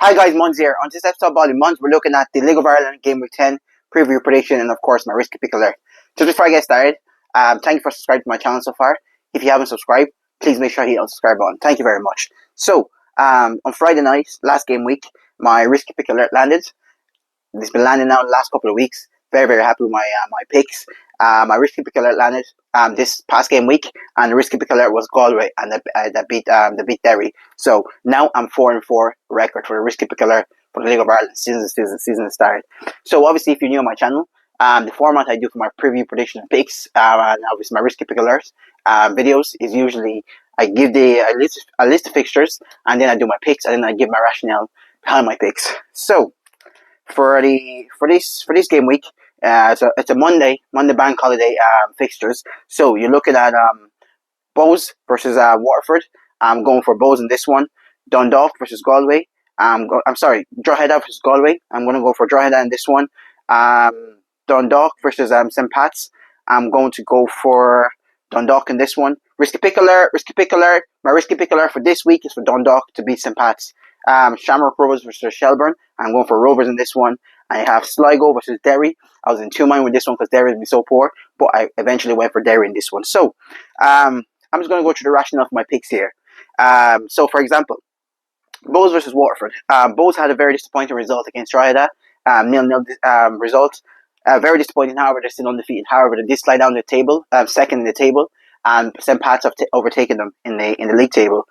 Hi guys, Mons here. On this episode of Body Mons, we're looking at the League of Ireland Game Week 10 preview prediction and of course my risky pick alert. Just before I get started, thank you for subscribing to my channel so far. If you haven't subscribed, please make sure you hit the subscribe button. Thank you very much. So, on Friday night, last game week, my risky pick alert landed. It's been landing now the last couple of weeks. Very, very happy with my picks. My risky pick alert landed this past game week, and the risky pick alert was Galway, and that beat Derry. So now I'm 4-4 record for the risky pick alert for the League of Ireland season started. So obviously, if you're new on my channel, the format I do for my preview, prediction, and picks, and obviously my risky pick alert videos is usually I give a list of fixtures, and then I do my picks, and then I give my rationale behind my picks. So for this game week, it's a Monday bank holiday fixtures. So you're looking at Bows versus Waterford. I'm going for Bows in this one. Dundalk versus Galway. Drogheda versus Galway. I'm going to go for Drogheda in this one. Dundalk versus St. Pat's. I'm going to go for Dundalk in this one. Risky pick alert. My risky pick alert for this week is for Dundalk to beat St. Pat's. Shamrock Rovers versus Shelburne. I'm going for Rovers in this one. I have Sligo versus Derry. I was in two mind with this one because Derry has been so poor, but I eventually went for Derry in this one. So, I'm just going to go through the rationale for my picks here. So, for example, Bows versus Waterford. Bows had a very disappointing result against Drogheda. 0-0 result. Very disappointing, however, they're still undefeated. However, they did slide down the table, second in the table, and St. Pat's have overtaken them in the league table.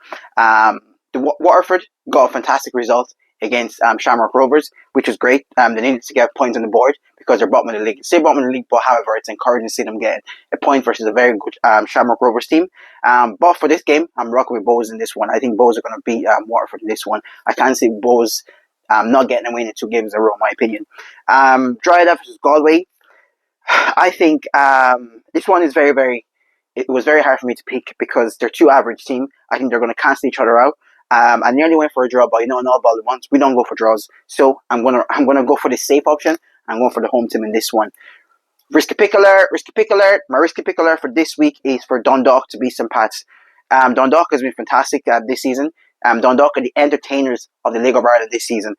Waterford got a fantastic result against Shamrock Rovers, which was great. They needed to get points on the board because they're bottom of the league. Still bottom of the league, but however, it's encouraging to see them get a point versus a very good Shamrock Rovers team. But for this game, I'm rocking with Bows in this one. I think Bows are going to beat Waterford in this one. I can't see Bows not getting a win in 2 games in a row, in my opinion. Drogheda versus Galway. I think this one is it was very hard for me to pick because they're 2 average team. I think they're going to cancel each other out. I nearly went for a draw, but not all at once. We don't go for draws, so I'm gonna go for the safe option. I'm going for the home team in this one. Risky pick alert. My risky pick alert for this week is for Dundalk to beat St. Pat's. Dundalk has been fantastic this season. Dundalk are the entertainers of the League of Ireland this season.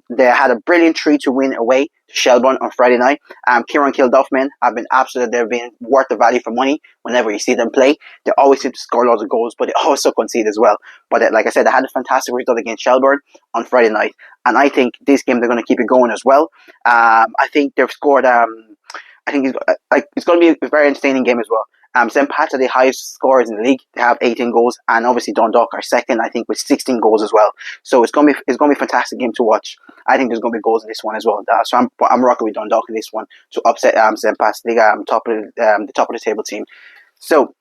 They had a brilliant 3-2 win away to Shelburne on Friday night. Kieran Kilduffman have been they've been worth the value for money whenever you see them play. They always seem to score loads of goals, but they also concede as well. But like I said, they had a fantastic result against Shelburne on Friday night. And I think this game they're going to keep it going as well. I think they've scored... I think it's going to be a very entertaining game as well. St. Pat's are the highest scorers in the league. They have 18 goals, and obviously Dundalk are second, I think, with 16 goals as well. So it's going to be a fantastic game to watch. I think there's going to be goals in this one as well. So I'm rocking with Dundalk in this one to upset St. Pat's, the top of the table team. So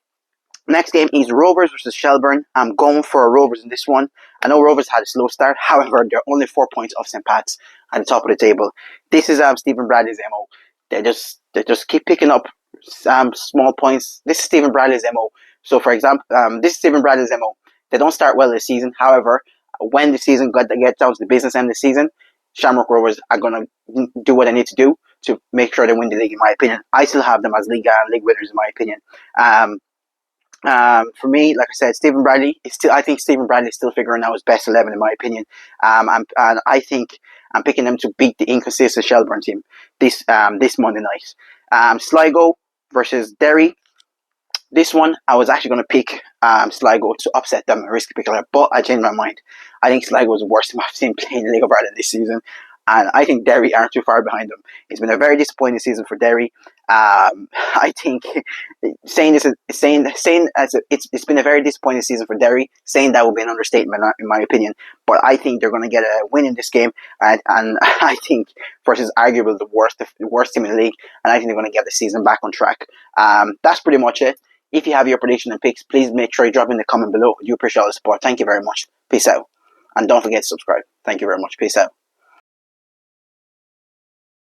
next game is Rovers versus Shelburne. I'm going for Rovers in this one. I know Rovers had a slow start. However, they're only 4 points off St. Pat's at the top of the table. This is Stephen Bradley's MO. They just keep picking up small points. This is Stephen Bradley's MO. So, for example, this is Stephen Bradley's MO. They don't start well this season. However, when the season gets down to the business end of the season, Shamrock Rovers are going to do what they need to do to make sure they win the league, in my opinion. I still have them as league winners, in my opinion. For me, like I said, Stephen Bradley I think Stephen Bradley is still figuring out his best 11, in my opinion. And I think I'm picking them to beat the inconsistent Shelburne team this Monday night. Sligo versus Derry. This one, I was actually going to pick Sligo to upset them, a risky pick, but I changed my mind. I think Sligo is the worst team I've seen play in the League of Ireland this season, and I think Derry aren't too far behind them. It's been a very disappointing season for Derry. I think it's been a very disappointing season for Derry. Saying that would be an understatement, in my opinion. But I think they're going to get a win in this game, and I think versus arguably the worst team in the league, and I think they're going to get the season back on track. That's pretty much it. If you have your prediction and picks, please make sure you drop in the comment below. I do appreciate all the support. Thank you very much. Peace out. And don't forget to subscribe. Thank you very much. Peace out.